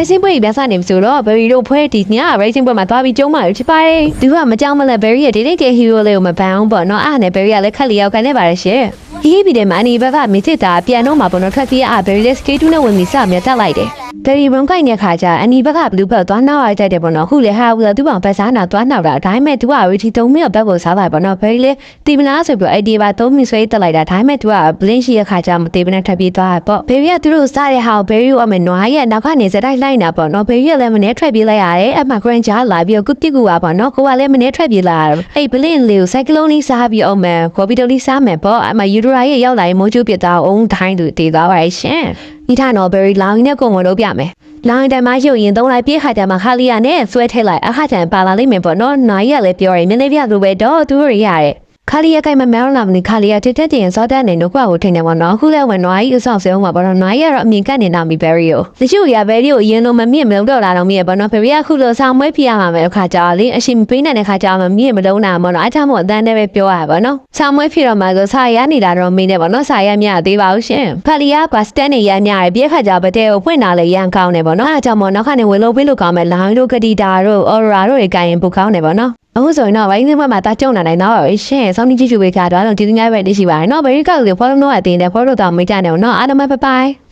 racing ပွဲပြဆနေပြီဆိုတော့ Berry တို့ဖွဲဒီည racing ပွဲမှာသွားပြီးကျုံးမှဖြစ်ပါတယ်သူကမကြောက်မလဲ Berry ရဲ့ dating game hero လေးကိုမပန်းအောင်ပေါ့နော်အားနဲ့ Berry ကလည်းခက်လျောက်ကန်နေပါတယ်ရှင်ဒီဗီဒီယိုမှာအနီဘက်ကမစ်စစ်တာပြန်တော့မှာပေါ့နော်ထွက်ပြေးအား Berry ရဲ့ skate 2နဲ့ဝင်ပြီးစမြတ်တက်လိုက်တယ်Berry ဘုံကိုက်တဲ့ခါကျအနီဘက်က blue ဘက်သွားနောက်ရတဲ့ပေါ့နော်ခုလေဟာဘူးသူ့ဘောင်ပတ်စားနာသွားနောက်တာဒါပေမဲ့သူက ready 3မိနစ်ဘက်ကိုစားလိုက်ပေါ့နော် Berry လေးတီမလားဆိုပြီးအဲ့ဒီပါ3မိနစ်ဆွဲတက်လိုက်တာဒါပေမဲ့သူက blink ရှိရခါကျမသေးဘဲနဲ့ထပ်ပြေးသွားပေါ့ Berry ကသူတို့စားတဲ့ဟာ Berry ကိုအမေနွားရဲ့နောက်ကနေစတိုက်လိုက်တာပေါ့နော် Berry ကလည်းမနေ့ထွက်ပြေးလိုက်ရတယ်အမှ grand ကြားလာပြီးကုတစ်ကူပါပေါ့နော်ကိုကလည်းမနေ့ထွက်ပြေးလာအဲ့ blink လေးကို cyclone လေးစားပြီးအောင်မယ် coffee လေးစားမယ်ပေါ့အမှ Udora ရဲ့ရောက်လာရင်မိုးချိုးပြတာအောင်တိုင်းသူတည်သွားပါရဲ့ရှင်ဒီထားတော့ Berry လောင်းနဲ့ကိုငုံလို့ပြမယ်လောင်းတိုင်မှရုပ်ရင်သုံးလိုက်ပြေးခါကြမှာခါလီယာနဲ့ဆွဲထည့်လိုက်အခါတန်ပါလာလိမ့်မယ်ပေါ့နော်နိုင်ရလည်းပြောရင်မင်းလေးပြလိုပဲတော့သူတို့ရရတယ်ခါလီယာကိုင်မမဲလာမနေခါလီယာတက်တက်တင်စောတတ်နေတော့ကိုထင်တယ်ပေါ့နော်အခုလည်းဝင်နွားကြီးအဆောင်စဲအောင်ပါပေါ့နော်နွားကြီးကတော့အမြင်ကတ်နေတာမီ Berry ကိုတချို့ရ Berry ကိုအရင်လိုမမြင့်မလုံးတော့လာတော့မြင့်ပေါ့နော် Berry ကခုလိုဆောင်မွေးပြရမှာပဲအခါကြာလေအရှင်ပေးနိုင်တဲ့ခါကြာမှမြင့်မလုံးတာပေါ့နော်အားကြောင့်မို့အတန်းနဲ့ပဲပြောရပါပေါ့နော်ဆောင်မွေးဖြစ်တော့မှဆိုစာရနေတာတော့မင်းနဲ့ပေါ့နော်စာရမြသေးပါဘူးရှင်ခါလီယာကစတန်နေရမြရပြေးခါကြာပတဲကိုဖွင့်လာလေရန်ကောင်းတယ်ပေါ့နော်အားကြောင့်မို့နောက်ခါနေဝင်လို့ပေးလို့ကောင်းမယ်လောင်းတို့ကတိတာတို့အော်ရာတို့တွေကိုင်ရင်ပိုကောင်းတယ်ပေါ့နော်အခုဆိုရင်တော့ဝိုင်းစင်းဘက်မှာတာကြုံလာနိုင်တော့ရှင်စောင်းကြီးကြည့်ကြည့်ပေးကြတော့ဒီနေ့ပဲသိရှိပါရနော်ဘယ်ရီကောက်လို့ follow တော့အတင်းနဲ့ follow တော့မိကြတယ်နော်အားလုံးပဲ bye bye